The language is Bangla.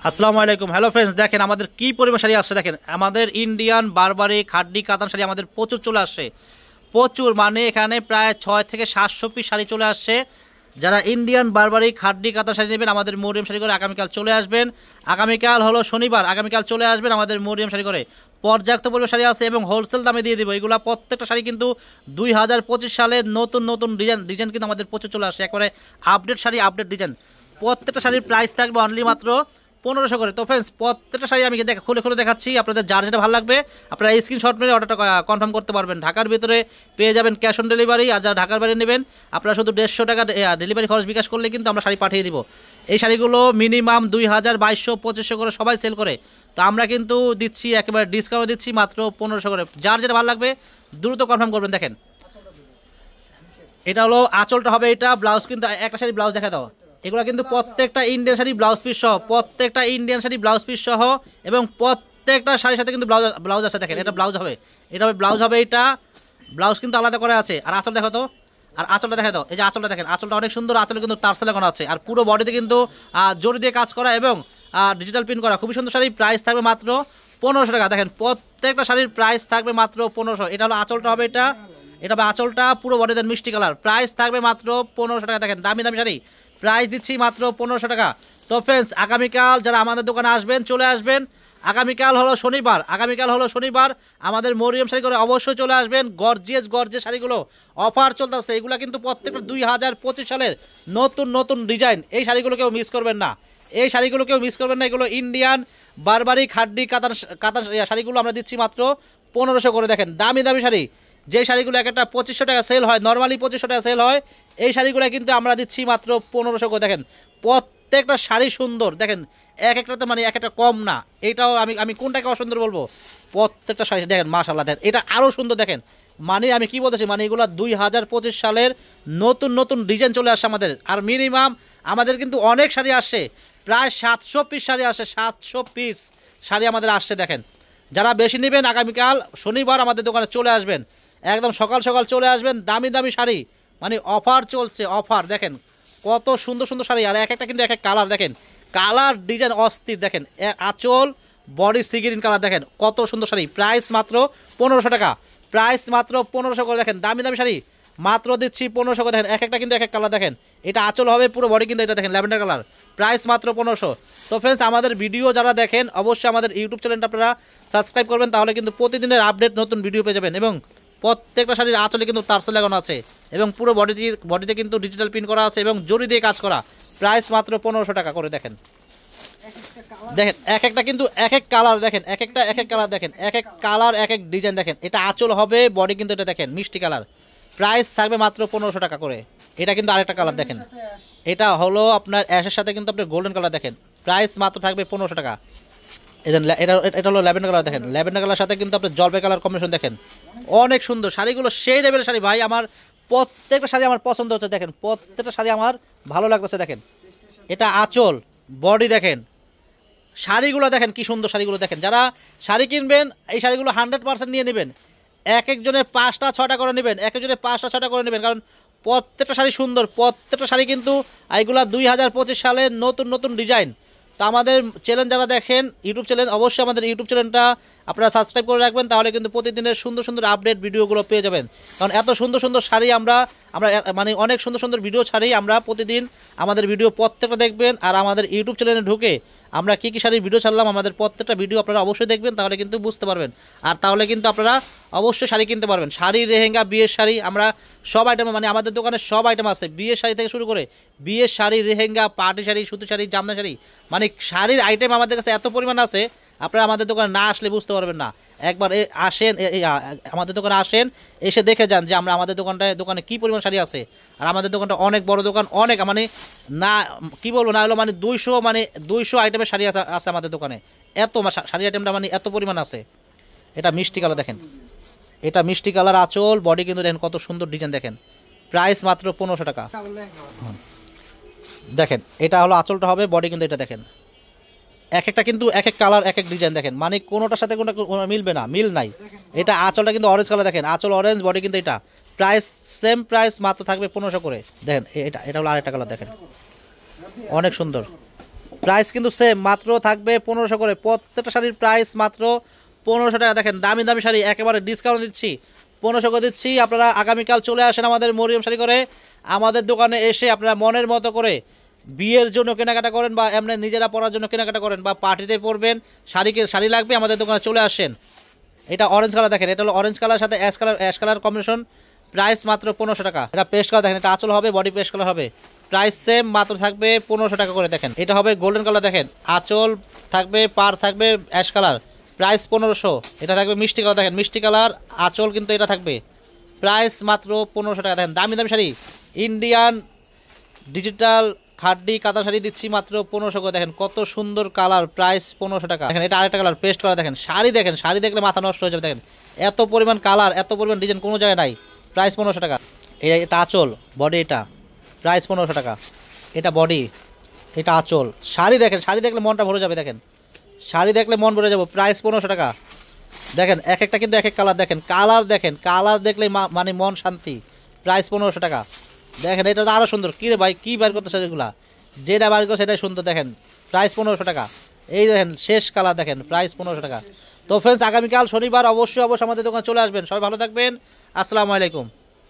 আসসালামু আলাইকুম। হ্যালো ফ্রেন্ডস, দেখেন আমাদের কি পরিমাণ শাড়ি আসছে। দেখেন আমাদের ইন্ডিয়ান বারবারি খাড্ডি কাতান শাড়ি আমাদের প্রচুর চলে আসছে, প্রচুর। মানে এখানে প্রায় 600 থেকে 700 পিস শাড়ি চলে আসছে। যারা ইন্ডিয়ান বারবারি খাড্ডি কাতান শাড়ি নেবেন আমাদের মরিয়ম শাড়ি করে আগামীকাল চলে আসবেন। আগামীকাল হলো শনিবার, আগামীকাল চলে আসবেন আমাদের মরিয়ম শাড়ি করে। পর্যাপ্ত পরিমাণ শাড়ি আছে এবং হোলসেল দামে দিয়ে দিব। এগুলো প্রত্যেকটা শাড়ি কিন্তু 2025 সালের নতুন নতুন ডিজাইন কিন্তু আমাদের প্রচুর চলে আসছে। একবারে আপডেট শাড়ি, আপডেট ডিজাইন। প্রত্যেকটা শাড়ির প্রাইস থাকবে অনলি মাত্র 1500 করে। তো ফ্রেন্ডস, প্রত্যেকটা শাড়ি আমি খুলে খুলে দেখাচ্ছি। আপনাদের যার যেটা ভালো লাগবে আপনারা স্ক্রিনশট মেরে অর্ডারটা কনফার্ম করতে পারবেন। ঢাকার ভিতরে পেয়ে যাবেন ক্যাশ অন ডেলিভারি। আর যারা ঢাকার বাইরে নেবেন আপনারা শুধু 150 টাকা ডেলিভারি খরচ বিকাশ করলে কিন্তু আমরা শাড়ি পাঠিয়ে দিব। এই শাড়িগুলো মিনিমাম 2000, 2200, 2500 করে সবাই সেল করে। তো আমরা কিন্তু দিচ্ছি একেবারে ডিসকাউন্ট দিচ্ছি মাত্র 1500 করে। যার যেটা ভালো লাগবে দ্রুত কনফার্ম করবেন। দেখেন এটা হলো আঁচলটা হবে, এটা ব্লাউজ কিন্তু একটা শাড়ি ব্লাউজ দেখা দাও। এগুলো কিন্তু প্রত্যেকটা ইন্ডিয়ান শাড়ি ব্লাউজ পিস সহ, প্রত্যেকটা ইন্ডিয়ান শাড়ি ব্লাউজ পিস সহ এবং প্রত্যেকটা শাড়ির সাথে কিন্তু ব্লাউজ আছে। দেখেন এটা ব্লাউজ হবে, এটা ব্লাউজ হবে, এটা ব্লাউজ কিন্তু আলাদা করে আছে। আর আঁচল দেখো তো, আর আঁচলটা দেখা দাও। এই যে আঁচলটা দেখেন, আঁচলটা অনেক সুন্দর। আঁচলে কিন্তু টার্সেল লাগানো আছে আর পুরো বডিতে কিন্তু জরি দিয়ে কাজ করা এবং ডিজিটাল প্রিন্ট করা। খুবই সুন্দর শাড়ি। প্রাইস থাকবে মাত্র 1500 টাকা। দেখেন প্রত্যেকটা শাড়ির প্রাইস থাকবে মাত্র 1500। এটা হলো আঁচলটা হবে, এটা হবে আঁচলটা, পুরো বডিতে মিষ্টি কালার। প্রাইস থাকবে মাত্র 1500 টাকা। দেখেন দামি দামি শাড়ি, প্রাইস দিচ্ছি মাত্র 1500 টাকা। তো ফ্রেন্ডস, আগামীকাল যারা আমাদের দোকানে আসবেন চলে আসবেন। আগামীকাল হলো শনিবার, আমাদের মরিয়ম শাড়ি করে অবশ্যই চলে আসবেন। গর্জিয়াস শাড়িগুলো অফার চলতেছে। এগুলো কিন্তু প্রত্যেকটা 2025 সালের নতুন নতুন ডিজাইন। এই শাড়িগুলো কেউ মিস করবেন না, এগুলো ইন্ডিয়ান বারবারি খাড্ডি কাতান শাড়িগুলো আমরা দিচ্ছি মাত্র 1500 করে। দেখেন দামি দামি শাড়ি, যে শাড়িগুলো একটা 2500 টাকা সেল হয়, নর্মালি 2500 টাকা সেল হয়, এই শাড়িগুলো কিন্তু আমরা দিচ্ছি মাত্র 1500 করে। দেখেন প্রত্যেকটা শাড়ি সুন্দর। দেখেন এক একটা তো মানে এক একটা কম না। এইটাও আমি কোনটাকে অসুন্দর বলবো, প্রত্যেকটা শাড়ি দেখেন মাশাআল্লাহ। দেখেন এটা আরও সুন্দর। দেখেন মানে আমি কি বলতেছি, মানে এগুলো 2025 সালের নতুন নতুন ডিজাইন চলে আসছে আমাদের। আর মিনিমাম আমাদের কিন্তু অনেক শাড়ি আসছে, প্রায় 700 পিস শাড়ি আসে, 700 পিস শাড়ি আমাদের আসছে। দেখেন যারা বেশি নেবেন আগামীকাল শনিবার আমাদের দোকানে চলে আসবেন, একদম সকাল সকাল চলে আসবেন। দামি দামি শাড়ি, মানে অফার চলছে, অফার। দেখেন কত সুন্দর সুন্দর শাড়ি, আর এক একটা কিন্তু এক এক কালার। দেখেন কালার ডিজাইন অস্থির। দেখেন আঁচল বডি সি গ্রিন কালার। দেখেন কত সুন্দর শাড়ি। প্রাইস মাত্র 1500 টাকা, প্রাইস মাত্র 1500 করে। দেখেন দামি দামি শাড়ি মাত্র দিচ্ছি 1500 করে। দেখেন এক একটা কিন্তু এক এক কালার। দেখেন এটা আঁচল হবে, পুরো বডি কিন্তু এটা দেখেন ল্যাভেন্ডার কালার। প্রাইস মাত্র 1500। তো ফ্রেন্ডস, আমাদের ভিডিও যারা দেখেন অবশ্যই আমাদের ইউটিউব চ্যানেলটা আপনারা সাবস্ক্রাইব করবেন, তাহলে কিন্তু প্রতিদিনের আপডেট নতুন ভিডিও পেয়ে যাবেন। এবং প্রত্যেকটা শাড়ির আঁচলে কিন্তু টার্সেল লাগানো আছে এবং পুরো বডিতে কিন্তু ডিজিটাল প্রিন্ট করা আছে এবং জরি দিয়ে কাজ করা। প্রাইস মাত্র 1500 টাকা করে। দেখেন এক একটা কিন্তু এক এক কালার। দেখেন এক একটা এক এক কালার। দেখেন এক এক কালার এক এক ডিজাইন। দেখেন এটা আঁচল হবে, বডি কিন্তু এটা দেখেন মিষ্টি কালার। প্রাইস থাকবে মাত্র 1500 টাকা করে। এটা কিন্তু আরেকটা কালার। দেখেন এটা হলো আপনার অ্যাশের সাথে কিন্তু আপনার গোল্ডেন কালার। দেখেন প্রাইস মাত্র থাকবে 1500 টাকা। এটা হলো ল্যাভেন্ডার কালার। দেখেন ল্যাভেন্ডার কালার সাথে কিন্তু আপনার জলপাই কালার কম্বিনেশন। দেখেন অনেক সুন্দর শাড়িগুলো, সেই লেভেলের শাড়ি ভাই। আমার প্রত্যেকটা শাড়ি আমার পছন্দ হচ্ছে। দেখেন প্রত্যেকটা শাড়ি আমার ভালো লাগতেছে। দেখেন এটা আঁচল, বডি। দেখেন শাড়িগুলো দেখেন কি সুন্দর শাড়িগুলো। দেখেন যারা শাড়ি কিনবেন এই শাড়িগুলো 100% নিয়ে নেবেন। এক একজনে 5টা 6টা করে নেবেন, এক একজনে 5টা 6টা করে নেবেন, কারণ প্রত্যেকটা শাড়ি সুন্দর। প্রত্যেকটা শাড়ি কিন্তু এইগুলা 2025 সালের নতুন নতুন ডিজাইন। তো আমাদের চ্যানেল যারা দেখেন ইউটিউব চ্যানেল, অবশ্যই আমাদের ইউটিউব চ্যানেলটা আপনারা সাবস্ক্রাইব করে রাখবেন, তাহলে কিন্তু প্রতিদিনের সুন্দর সুন্দর আপডেট ভিডিওগুলো পেয়ে যাবেন। কারণ এত সুন্দর সুন্দর শাড়ি আমরা মানে অনেক সুন্দর সুন্দর ভিডিও ছাড়ি আমরা প্রতিদিন। আমাদের ভিডিও প্রত্যেকটা দেখবেন। আর আমাদের ইউটিউব চ্যানেলে ঢুকে আমরা কী কী শাড়ির ভিডিও ছাড়লাম, আমাদের প্রত্যেকটা ভিডিও আপনারা অবশ্যই দেখবেন, তাহলে কিন্তু বুঝতে পারবেন। আর তাহলে কিন্তু আপনারা অবশ্যই শাড়ি কিনতে পারবেন। শাড়ি, লেহেঙ্গা, বিয়ের শাড়ি, আমরা সব আইটেম, মানে আমাদের দোকানে সব আইটেম আছে। বিয়ের শাড়ি থেকে শুরু করে বিয়ের শাড়ি, লেহেঙ্গা, পার্টি শাড়ি, সুতি শাড়ি, জামদানি শাড়ি, মানে শাড়ির আইটেম আমাদের কাছে এত পরিমাণ আছে, আপনারা আমাদের দোকানে না আসলে বুঝতে পারবেন না। একবার আসেন, আমাদের দোকানে আসেন, এসে দেখে যান যে আমাদের দোকানে কী পরিমাণ শাড়ি আছে। আর আমাদের দোকানটা অনেক বড় দোকান, অনেক মানে না কি বলবো, না হলো মানে 200 আইটেমের শাড়ি আছে আমাদের দোকানে। এত শাড়ি আইটেমটা মানে এত পরিমাণ আছে। এটা মিষ্টি কালার। দেখেন এটা মিষ্টি কালার আঁচল, বডি কিন্তু দেখেন কত সুন্দর ডিজাইন। দেখেন প্রাইস মাত্র 1500 টাকা। দেখেন এটা হলো আঁচলটা হবে, বডি কিন্তু এটা দেখেন এক একটা কিন্তু এক এক কালার এক এক ডিজাইন। দেখেন মানে কোনোটার সাথে কোনোটা মিলবে না, মিল নাই। এটা আঁচলটা কিন্তু অরেঞ্জ কালার। দেখেন আঁচল অরেঞ্জ, বডি কিন্তু এটা। প্রাইস সেম প্রাইস মাত্র থাকবে 1500 করে। দেখেন এটা হলো আরেকটা কালার। দেখেন অনেক সুন্দর, প্রাইস কিন্তু সেম, মাত্র থাকবে 1500 করে। প্রত্যেকটা শাড়ির প্রাইস মাত্র 1500 টাকা। দেখেন দামি দামি শাড়ি একেবারে ডিসকাউন্ট দিচ্ছি, 1500 করে দিচ্ছি। আপনারা আগামীকাল চলে আসেন আমাদের মরিয়ম শাড়ি করে, আমাদের দোকানে এসে আপনারা মনের মতো করে বিয়ের জন্য কেনাকাটা করেন, বা এমনি নিজেরা পরার জন্য কেনাকাটা করেন, বা পার্টিতে পরবেন, শাড়ি লাগবে, আমাদের দোকানে চলে আসেন। এটা অরেঞ্জ কালার দেখেন, এটা হলো অরেঞ্জ কালার সাথে অ্যাশ কালার কম্বিনেশন, প্রাইস মাত্র 1500 টাকা। এটা পেস্ট কালার দেখেন, এটা আঁচল হবে, বডি পেস্ট কালার হবে, প্রাইস সেম, মাত্র থাকবে 1500 টাকা করে। দেখেন এটা হবে গোল্ডেন কালার, দেখেন আঁচল থাকবে, পার থাকবে অ্যাশ কালার, প্রাইস 1500। এটা থাকবে মিষ্টি কালার, দেখেন মিষ্টি কালার আঁচল কিন্তু এটা থাকবে, প্রাইস মাত্র 1500 টাকা। দেখেন দামি দামি শাড়ি ইন্ডিয়ান ডিজিটাল খাড্ডি কাতার শাড়ি দিচ্ছি মাত্র 1500 করে। দেখেন কত সুন্দর কালার, প্রাইস 1500 টাকা। দেখেন এটা আরেকটা কালার পেস্ট কালার, দেখেন শাড়ি দেখেন, শাড়ি দেখলে মাথা নষ্ট হয়ে যাবে। দেখেন এত পরিমাণ কালার, এত পরিমাণ ডিজাইন কোনো জায়গায় নাই, প্রাইস 1500 টাকা। এটা আঁচল, বডি এটা, প্রাইস 1500 টাকা। এটা বডি, এটা আঁচল। শাড়ি দেখেন, শাড়ি দেখলে মনটা ভরে যাবে। দেখেন শাড়ি দেখলে মন ভরে যাবে, প্রাইস 1500 টাকা। দেখেন এক একটা কিন্তু এক এক কালার, দেখেন কালার দেখেন, কালার দেখলে মানে মন শান্তি, প্রাইস 1500 টাকা। দেখেন এটা তো আরও সুন্দর, কী রে ভাই কী বার করতেছে এগুলা, যেটা বার করছে সেটাই সুন্দর। দেখেন প্রাইস 1500 টাকা। এই দেখেন শেষ কালার, দেখেন প্রাইস 1500 টাকা। তো ফ্রেন্ডস আগামীকাল শনিবার অবশ্যই আমাদের দোকানে চলে আসবেন। সবাই ভালো থাকবেন, আসসালামু আলাইকুম।